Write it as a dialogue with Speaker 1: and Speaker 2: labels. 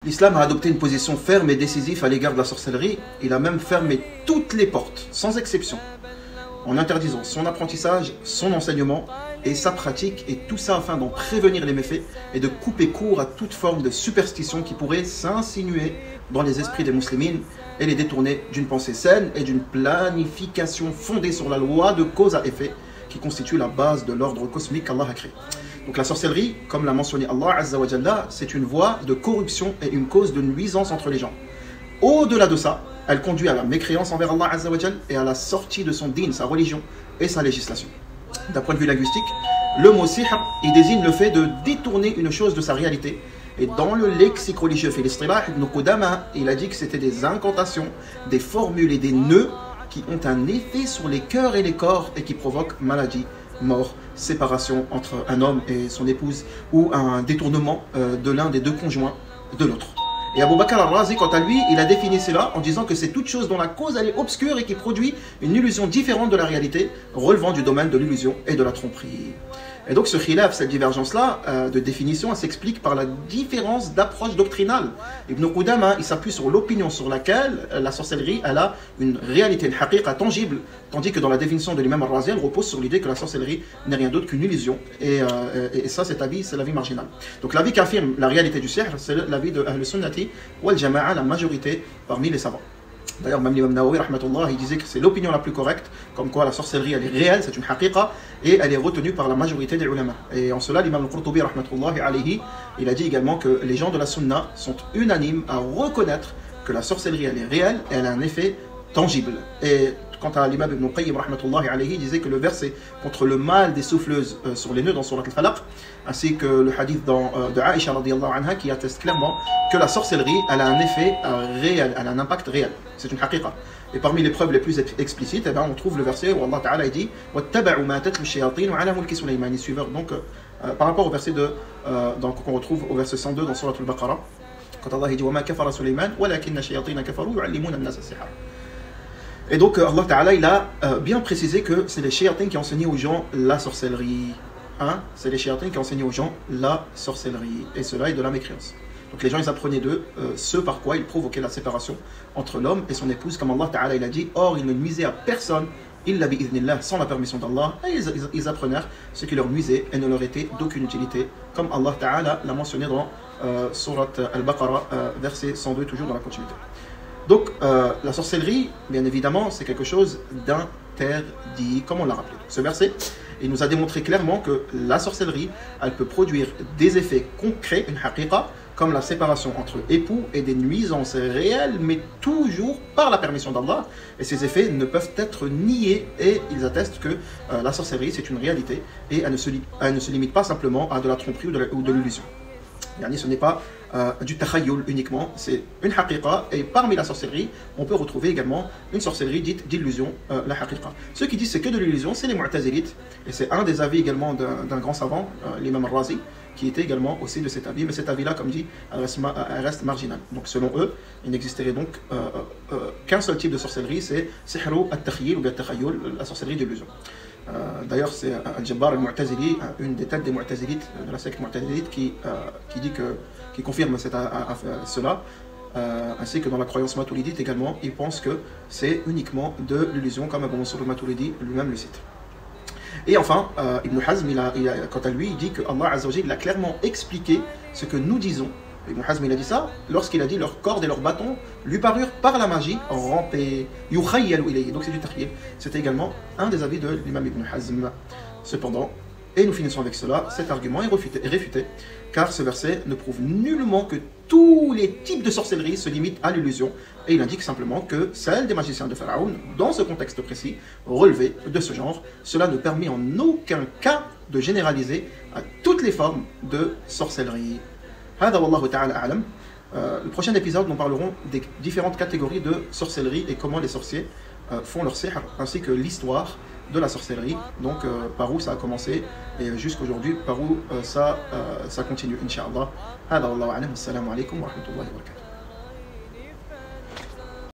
Speaker 1: L'islam a adopté une position ferme et décisive à l'égard de la sorcellerie. Il a même fermé toutes les portes, sans exception, en interdisant son apprentissage, son enseignement et sa pratique, et tout ça afin d'en prévenir les méfaits et de couper court à toute forme de superstition qui pourrait s'insinuer dans les esprits des musulmans et les détourner d'une pensée saine et d'une planification fondée sur la loi de cause à effet qui constitue la base de l'ordre cosmique qu'Allah a créé. Donc la sorcellerie, comme l'a mentionné Allah Azza wa Jalla, c'est une voie de corruption et une cause de nuisance entre les gens. Au-delà de ça, elle conduit à la mécréance envers Allah Azza wa Jalla et à la sortie de son din, sa religion et sa législation. D'un point de vue linguistique, le mot sihr, il désigne le fait de détourner une chose de sa réalité. Et dans le lexique religieux Filistilah, Ibn Qudama, il a dit que c'était des incantations, des formules et des nœuds qui ont un effet sur les cœurs et les corps et qui provoquent maladie, mort, séparation entre un homme et son épouse ou un détournement de l'un des deux conjoints de l'autre. Et Abu Bakr al-Razi, quant à lui, il a défini cela en disant que c'est toute chose dont la cause elle est obscure et qui produit une illusion différente de la réalité, relevant du domaine de l'illusion et de la tromperie. Et donc ce khilaf, cette divergence-là de définition, elle s'explique par la différence d'approche doctrinale. Ibn Qudama, il s'appuie sur l'opinion sur laquelle la sorcellerie, elle a une réalité, une haqiqa tangible, tandis que dans la définition de l'imam al-Razi, elle repose sur l'idée que la sorcellerie n'est rien d'autre qu'une illusion. Et ça, cet avis, c'est l'avis marginal. Donc l'avis qui affirme la réalité du sihr, c'est l'avis de Ahl Sunnati wal Jama'a, la majorité parmi les savants. D'ailleurs, même l'imam Nawawi, rahmatullah, il disait que c'est l'opinion la plus correcte, comme quoi la sorcellerie, elle est réelle, c'est une haqiqa, et elle est retenue par la majorité des ulama. Et en cela, l'imam al-Qurtubi, rahmatullah, alayhi, il a dit également que les gens de la sunna sont unanimes à reconnaître que la sorcellerie, elle est réelle, et elle a un effet tangible. Et quant à l'imam Ibn Qayyim, rahmatullah alayhi, il disait que le verset contre le mal des souffleuses sur les nœuds dans Surat al-Falaq, ainsi que le hadith de Aisha radiyallahu anha qui atteste clairement que la sorcellerie, elle a un effet réel, elle a un impact réel. C'est une haqiqa. Et parmi les preuves les plus explicites, eh bien, on trouve le verset où Allah Ta'ala dit وَاتَّبَعُوا مَا تَتْلُو الشَّيَاطِينُ عَلَى مُلْكِ سُلَيْمَانَ. Ils suivent donc par rapport au verset qu'on retrouve au verset 102 dans Surat al-Baqarah, quand Allah dit وَمَا كَفَرَ سُلَيْمَانَ وَلَكِنَّ الشَّيَاطِينَ كَفَرُوا يُعَلِّمُونَ النَّاسَ السِّحْرَ. Et donc Allah Ta'ala, il a bien précisé que c'est les shayatins qui enseignaient aux gens la sorcellerie. Hein? C'est les shayatins qui enseignaient aux gens la sorcellerie. Et cela est de la mécréance. Donc les gens, ils apprenaient d'eux ce par quoi ils provoquaient la séparation entre l'homme et son épouse, comme Allah Ta'ala il a dit. Or, ils ne nuisaient à personne, illa bi'idhnillah, sans la permission d'Allah. Et ils apprenèrent ce qui leur nuisait et ne leur était d'aucune utilité, comme Allah Ta'ala l'a mentionné dans Surat al-Baqarah, verset 102, toujours dans la continuité. Donc, la sorcellerie, bien évidemment, c'est quelque chose d'interdit, comme on l'a rappelé. Donc, ce verset, il nous a démontré clairement que la sorcellerie, elle peut produire des effets concrets, une haqiqa, comme la séparation entre époux et des nuisances réelles, mais toujours par la permission d'Allah. Et ces effets ne peuvent être niés, et ils attestent que la sorcellerie, c'est une réalité, et elle ne se limite pas simplement à de la tromperie ou de l'illusion. Ce n'est pas du takhayyul uniquement, c'est une haqiqa, et parmi la sorcellerie, on peut retrouver également une sorcellerie dite d'illusion, la haqiqa. Ceux qui disent c'est que de l'illusion, c'est les mu'tazilites, et c'est un des avis également d'un grand savant, l'imam al-Razi, qui était également aussi de cet avis, mais cet avis-là, comme dit, elle reste marginal. Donc selon eux, il n'existerait donc qu'un seul type de sorcellerie, c'est sihru at-takhyil ou at-takhayyul, la sorcellerie d'illusion. D'ailleurs, c'est Al-Jabbar al-Mu'tazili, une des têtes des Mu'tazilites, de la secte Mu'tazilite, qui confirme cela, ainsi que dans la croyance maturidite également, il pense que c'est uniquement de l'illusion, comme Abu Mansur al-Maturidi lui-même le cite. Et enfin, Ibn Hazm, quant à lui, il dit que Allah Azza wa Jalla a clairement expliqué ce que nous disons. Ibn Hazm, il a dit ça lorsqu'il a dit leurs cordes et leurs bâtons lui parurent par la magie ramper. Yukhayyalu ilayhi. Donc c'est du tahyil. C'était également un des avis de l'imam Ibn Hazm. Cependant, et nous finissons avec cela, cet argument est réfuté, car ce verset ne prouve nullement que tous les types de sorcellerie se limitent à l'illusion, et il indique simplement que celle des magiciens de Pharaon, dans ce contexte précis, relevée de ce genre, cela ne permet en aucun cas de généraliser à toutes les formes de sorcellerie. Le prochain épisode, nous parlerons des différentes catégories de sorcellerie et comment les sorciers font leur sihr, ainsi que l'histoire de la sorcellerie, donc par où ça a commencé et jusqu'aujourd'hui par où ça continue, Inch'Allah. Assalamu alaikum wa rahmatullahi wa barakatuh.